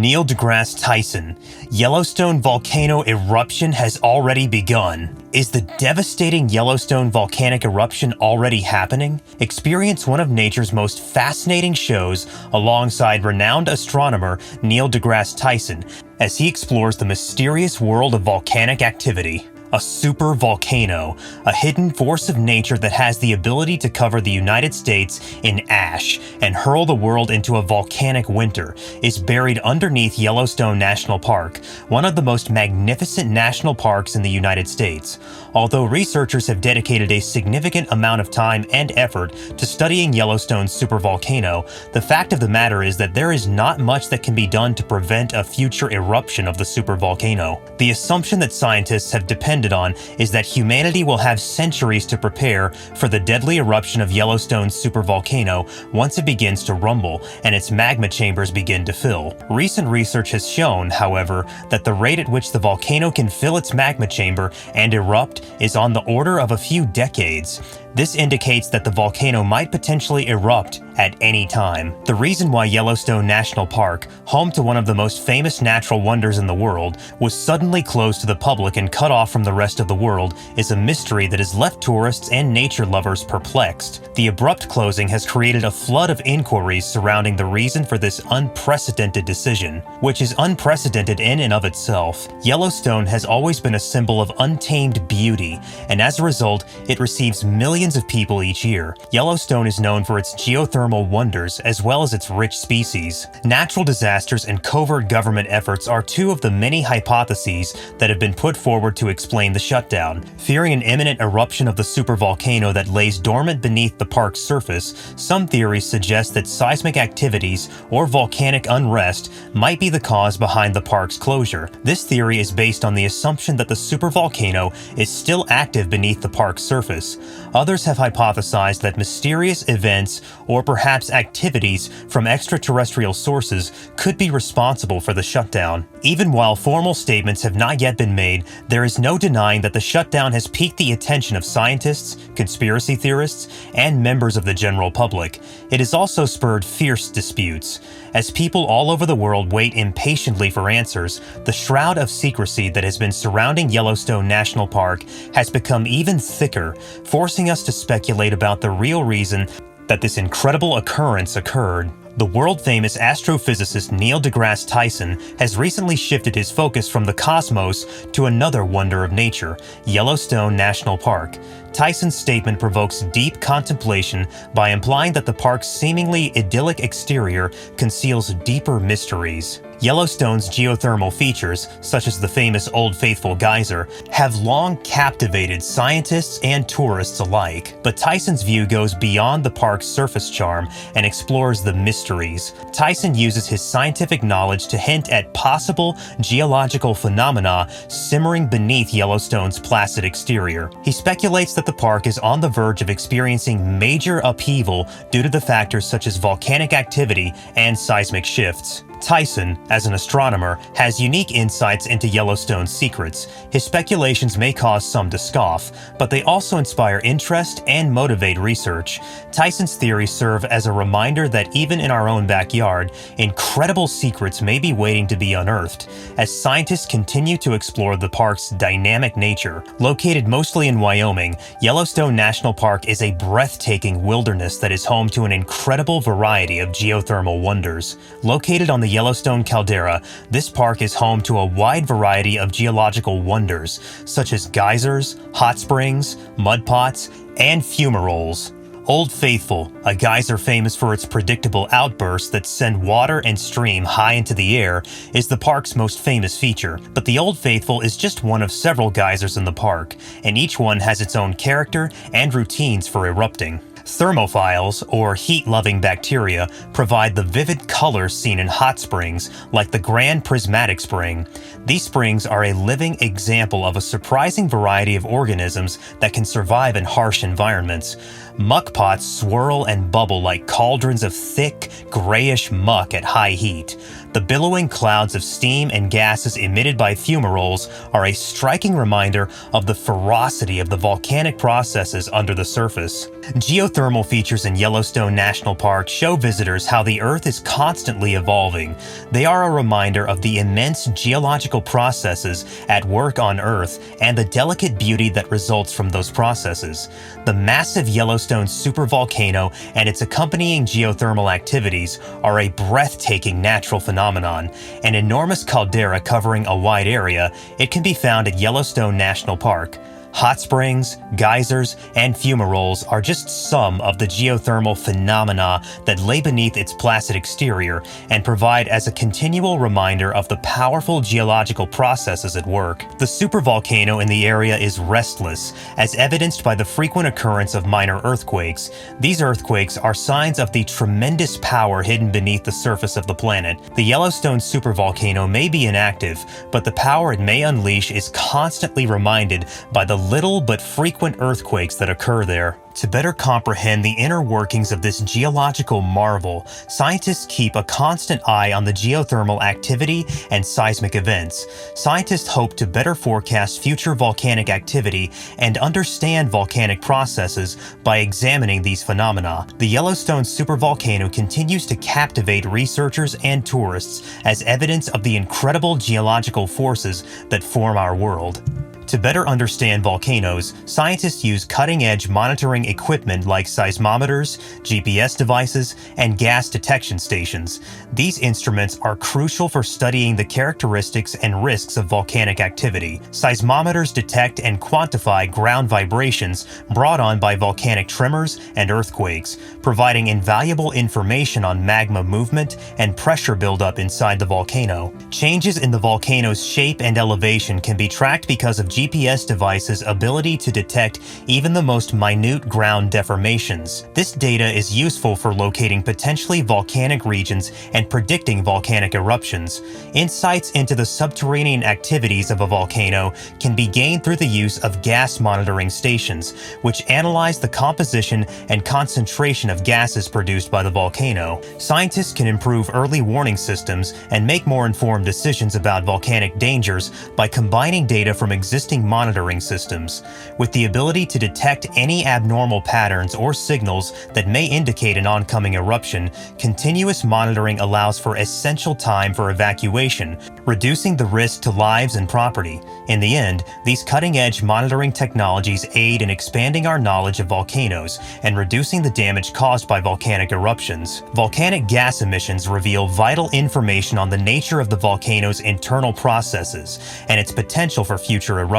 Neil deGrasse Tyson, Yellowstone Volcano Eruption has already begun. Is the devastating Yellowstone Volcanic Eruption already happening? Experience one of nature's most fascinating shows alongside renowned astronomer Neil deGrasse Tyson as he explores the mysterious world of volcanic activity. A super volcano, a hidden force of nature that has the ability to cover the United States in ash and hurl the world into a volcanic winter, is buried underneath Yellowstone National Park, one of the most magnificent national parks in the United States. Although researchers have dedicated a significant amount of time and effort to studying Yellowstone's supervolcano, the fact of the matter is that there is not much that can be done to prevent a future eruption of the supervolcano. The assumption that scientists have depended on is that humanity will have centuries to prepare for the deadly eruption of Yellowstone's supervolcano once it begins to rumble and its magma chambers begin to fill. Recent research has shown, however, that the rate at which the volcano can fill its magma chamber and erupt is on the order of a few decades. This indicates that the volcano might potentially erupt at any time. The reason why Yellowstone National Park, home to one of the most famous natural wonders in the world, was suddenly closed to the public and cut off from the rest of the world is a mystery that has left tourists and nature lovers perplexed. The abrupt closing has created a flood of inquiries surrounding the reason for this unprecedented decision, which is unprecedented in and of itself. Yellowstone has always been a symbol of untamed beauty, and as a result, it receives millions of people each year. Yellowstone is known for its geothermal wonders as well as its rich species. Natural disasters and covert government efforts are two of the many hypotheses that have been put forward to explain the shutdown. Fearing an imminent eruption of the supervolcano that lays dormant beneath the park's surface, some theories suggest that seismic activities or volcanic unrest might be the cause behind the park's closure. This theory is based on the assumption that the supervolcano is still active beneath the park's surface. Others have hypothesized that mysterious events or perhaps activities from extraterrestrial sources could be responsible for the shutdown. Even while formal statements have not yet been made, there is no denying that the shutdown has piqued the attention of scientists, conspiracy theorists, and members of the general public. It has also spurred fierce disputes. As people all over the world wait impatiently for answers, the shroud of secrecy that has been surrounding Yellowstone National Park has become even thicker, forcing us to speculate about the real reason that this incredible occurrence occurred. The world-famous astrophysicist Neil deGrasse Tyson has recently shifted his focus from the cosmos to another wonder of nature, Yellowstone National Park. Tyson's statement provokes deep contemplation by implying that the park's seemingly idyllic exterior conceals deeper mysteries. Yellowstone's geothermal features, such as the famous Old Faithful geyser, have long captivated scientists and tourists alike. But Tyson's view goes beyond the park's surface charm and explores the mysteries. Tyson uses his scientific knowledge to hint at possible geological phenomena simmering beneath Yellowstone's placid exterior. He speculates that the park is on the verge of experiencing major upheaval due to the factors such as volcanic activity and seismic shifts. Tyson, as an astronomer, has unique insights into Yellowstone's secrets. His speculations may cause some to scoff, but they also inspire interest and motivate research. Tyson's theories serve as a reminder that even in our own backyard, incredible secrets may be waiting to be unearthed, as scientists continue to explore the park's dynamic nature. Located mostly in Wyoming, Yellowstone National Park is a breathtaking wilderness that is home to an incredible variety of geothermal wonders. Located on the Yellowstone caldera, this park is home to a wide variety of geological wonders, such as geysers, hot springs, mud pots, and fumaroles. Old Faithful, a geyser famous for its predictable outbursts that send water and steam high into the air, is the park's most famous feature. But the Old Faithful is just one of several geysers in the park, and each one has its own character and routines for erupting. Thermophiles, or heat-loving bacteria, provide the vivid colors seen in hot springs, like the Grand Prismatic Spring. These springs are a living example of a surprising variety of organisms that can survive in harsh environments. Muck pots swirl and bubble like cauldrons of thick, grayish muck at high heat. The billowing clouds of steam and gases emitted by fumaroles are a striking reminder of the ferocity of the volcanic processes under the surface. Geothermal features in Yellowstone National Park show visitors how the Earth is constantly evolving. They are a reminder of the immense geological processes at work on Earth and the delicate beauty that results from those processes. The massive Yellowstone supervolcano and its accompanying geothermal activities are a breathtaking natural phenomenon. An enormous caldera covering a wide area, it can be found at Yellowstone National Park. Hot springs, geysers, and fumaroles are just some of the geothermal phenomena that lay beneath its placid exterior and provide as a continual reminder of the powerful geological processes at work. The supervolcano in the area is restless, as evidenced by the frequent occurrence of minor earthquakes. These earthquakes are signs of the tremendous power hidden beneath the surface of the planet. The Yellowstone supervolcano may be inactive, but the power it may unleash is constantly reminded by the little but frequent earthquakes that occur there. To better comprehend the inner workings of this geological marvel, scientists keep a constant eye on the geothermal activity and seismic events. Scientists hope to better forecast future volcanic activity and understand volcanic processes by examining these phenomena. The Yellowstone supervolcano continues to captivate researchers and tourists as evidence of the incredible geological forces that form our world. To better understand volcanoes, scientists use cutting-edge monitoring equipment like seismometers, GPS devices, and gas detection stations. These instruments are crucial for studying the characteristics and risks of volcanic activity. Seismometers detect and quantify ground vibrations brought on by volcanic tremors and earthquakes, providing invaluable information on magma movement and pressure buildup inside the volcano. Changes in the volcano's shape and elevation can be tracked because of GPS devices' ability to detect even the most minute ground deformations. This data is useful for locating potentially volcanic regions and predicting volcanic eruptions. Insights into the subterranean activities of a volcano can be gained through the use of gas monitoring stations, which analyze the composition and concentration of gases produced by the volcano. Scientists can improve early warning systems and make more informed decisions about volcanic dangers by combining data from existing monitoring systems. With the ability to detect any abnormal patterns or signals that may indicate an oncoming eruption, continuous monitoring allows for essential time for evacuation, reducing the risk to lives and property. In the end, these cutting-edge monitoring technologies aid in expanding our knowledge of volcanoes and reducing the damage caused by volcanic eruptions. Volcanic gas emissions reveal vital information on the nature of the volcano's internal processes and its potential for future eruptions.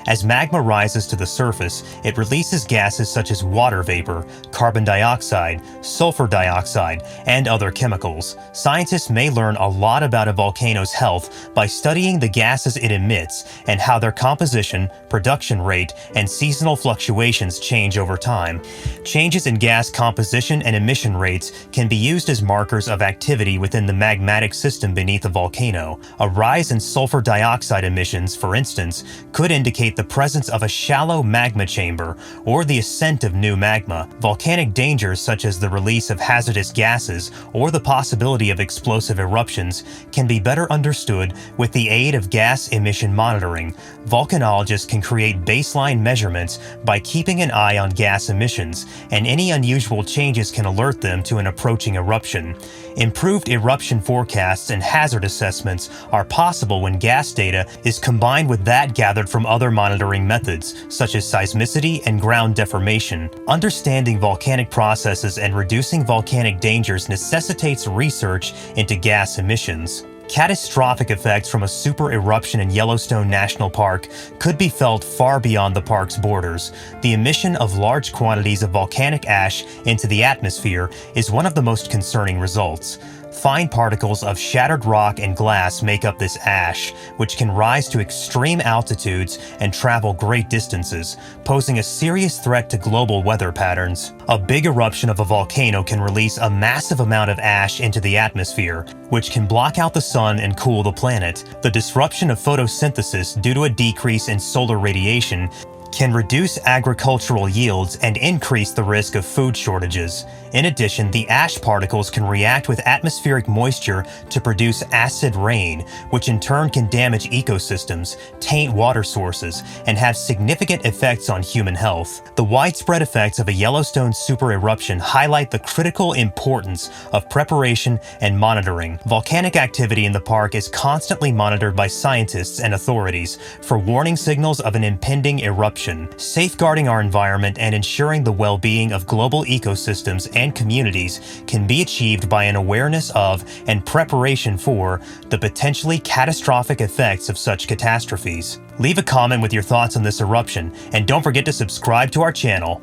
As magma rises to the surface, it releases gases such as water vapor, carbon dioxide, sulfur dioxide, and other chemicals. Scientists may learn a lot about a volcano's health by studying the gases it emits and how their composition, production rate, and seasonal fluctuations change over time. Changes in gas composition and emission rates can be used as markers of activity within the magmatic system beneath a volcano. A rise in sulfur dioxide emissions, for instance, could indicate the presence of a shallow magma chamber or the ascent of new magma. Volcanic dangers such as the release of hazardous gases or the possibility of explosive eruptions can be better understood with the aid of gas emission monitoring. Volcanologists can create baseline measurements by keeping an eye on gas emissions, and any unusual changes can alert them to an approaching eruption. Improved eruption forecasts and hazard assessments are possible when gas data is combined with that gathered from other monitoring methods, such as seismicity and ground deformation. Understanding volcanic processes and reducing volcanic dangers necessitates research into gas emissions. Catastrophic effects from a super eruption in Yellowstone National Park could be felt far beyond the park's borders. The emission of large quantities of volcanic ash into the atmosphere is one of the most concerning results. Fine particles of shattered rock and glass make up this ash, which can rise to extreme altitudes and travel great distances, posing a serious threat to global weather patterns. A big eruption of a volcano can release a massive amount of ash into the atmosphere, which can block out the sun and cool the planet. The disruption of photosynthesis due to a decrease in solar radiation can reduce agricultural yields and increase the risk of food shortages. In addition, the ash particles can react with atmospheric moisture to produce acid rain, which in turn can damage ecosystems, taint water sources, and have significant effects on human health. The widespread effects of a Yellowstone supereruption highlight the critical importance of preparation and monitoring. Volcanic activity in the park is constantly monitored by scientists and authorities for warning signals of an impending eruption. Safeguarding our environment and ensuring the well-being of global ecosystems and communities can be achieved by an awareness of and preparation for the potentially catastrophic effects of such catastrophes. Leave a comment with your thoughts on this eruption, and don't forget to subscribe to our channel.